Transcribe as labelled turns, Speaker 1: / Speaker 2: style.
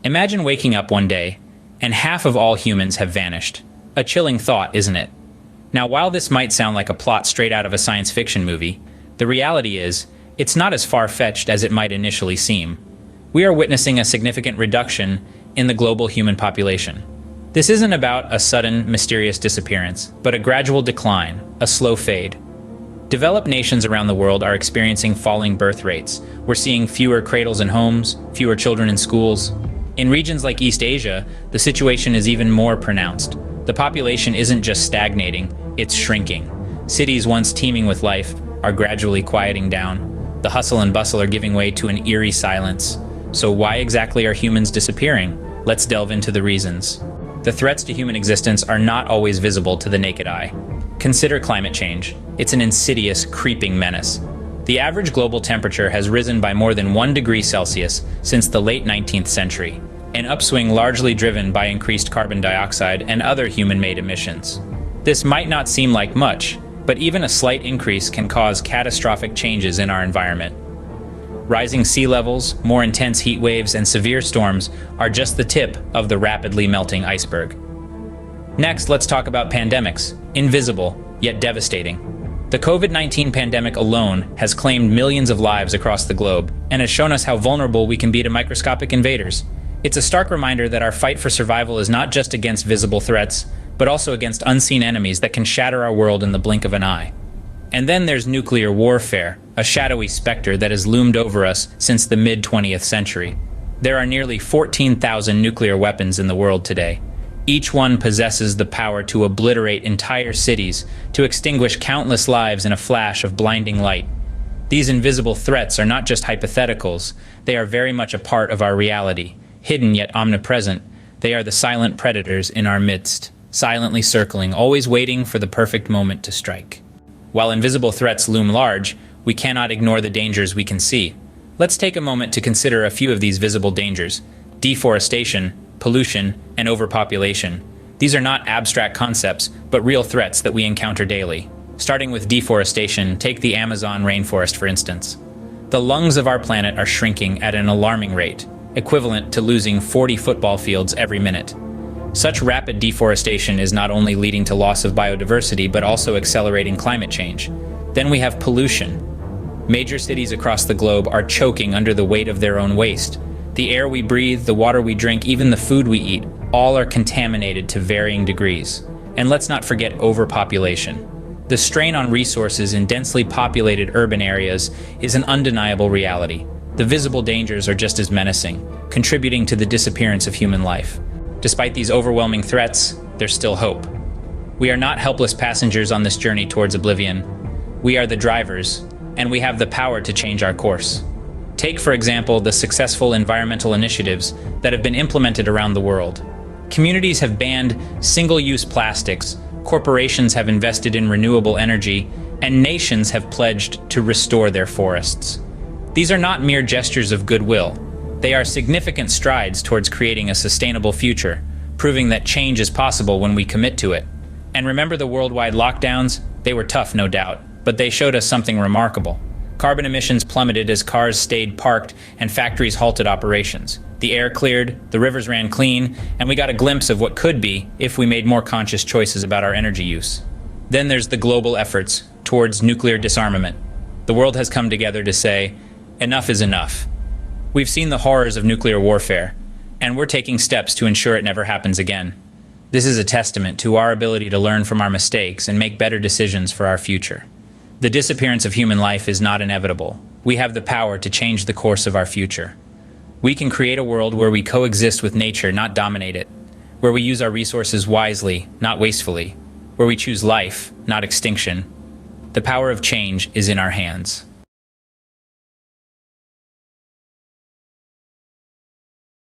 Speaker 1: Imagine waking up one day, and half of all humans have vanished. A chilling thought, isn't it? Now, while this might sound like a plot straight out of a science fiction movie, the reality is, it's not as far-fetched as it might initially seem. We are witnessing a significant reduction in the global human population. This isn't about a sudden, mysterious disappearance, but a gradual decline, a slow fade. Developed nations around the world are experiencing falling birth rates. We're seeing fewer cradles in homes, fewer children in schools. In regions like East Asia, the situation is even more pronounced. The population isn't just stagnating, it's shrinking. Cities once teeming with life are gradually quieting down. The hustle and bustle are giving way to an eerie silence. So why exactly are humans disappearing? Let's delve into the reasons. The threats to human existence are not always visible to the naked eye. Consider climate change. It's an insidious, creeping menace. The average global temperature has risen by more than 1 degree Celsius since the late 19th century, an upswing largely driven by increased carbon dioxide and other human-made emissions. This might not seem like much, but even a slight increase can cause catastrophic changes in our environment. Rising sea levels, more intense heat waves, and severe storms are just the tip of the rapidly melting iceberg. Next, let's talk about pandemics, invisible, yet devastating. The COVID-19 pandemic alone has claimed millions of lives across the globe and has shown us how vulnerable we can be to microscopic invaders. It's a stark reminder that our fight for survival is not just against visible threats, but also against unseen enemies that can shatter our world in the blink of an eye. And then there's nuclear warfare, a shadowy specter that has loomed over us since the mid-20th century. There are nearly 14,000 nuclear weapons in the world today. Each one possesses the power to obliterate entire cities, to extinguish countless lives in a flash of blinding light. These invisible threats are not just hypotheticals, they are very much a part of our reality. Hidden yet omnipresent, they are the silent predators in our midst, silently circling, always waiting for the perfect moment to strike. While invisible threats loom large, we cannot ignore the dangers we can see. Let's take a moment to consider a few of these visible dangers: deforestation, pollution, and overpopulation. These are not abstract concepts, but real threats that we encounter daily. Starting with deforestation, take the Amazon rainforest for instance. The lungs of our planet are shrinking at an alarming rate, equivalent to losing 40 football fields every minute. Such rapid deforestation is not only leading to loss of biodiversity, but also accelerating climate change. Then we have pollution. Major cities across the globe are choking under the weight of their own waste. The air we breathe, the water we drink, even the food we eat, all are contaminated to varying degrees. And let's not forget overpopulation. The strain on resources in densely populated urban areas is an undeniable reality. The visible dangers are just as menacing, contributing to the disappearance of human life. Despite these overwhelming threats, there's still hope. We are not helpless passengers on this journey towards oblivion. We are the drivers, and we have the power to change our course. Take, for example, the successful environmental initiatives that have been implemented around the world. Communities have banned single-use plastics, corporations have invested in renewable energy, and nations have pledged to restore their forests. These are not mere gestures of goodwill. They are significant strides towards creating a sustainable future, proving that change is possible when we commit to it. And remember the worldwide lockdowns? They were tough, no doubt, but they showed us something remarkable. Carbon emissions plummeted as cars stayed parked and factories halted operations. The air cleared, the rivers ran clean, and we got a glimpse of what could be if we made more conscious choices about our energy use. Then there's the global efforts towards nuclear disarmament. The world has come together to say, enough is enough. We've seen the horrors of nuclear warfare, and we're taking steps to ensure it never happens again. This is a testament to our ability to learn from our mistakes and make better decisions for our future. The disappearance of human life is not inevitable. We have the power to change the course of our future. We can create a world where we coexist with nature, not dominate it, where we use our resources wisely, not wastefully, where we choose life, not extinction. The power of change is in our hands.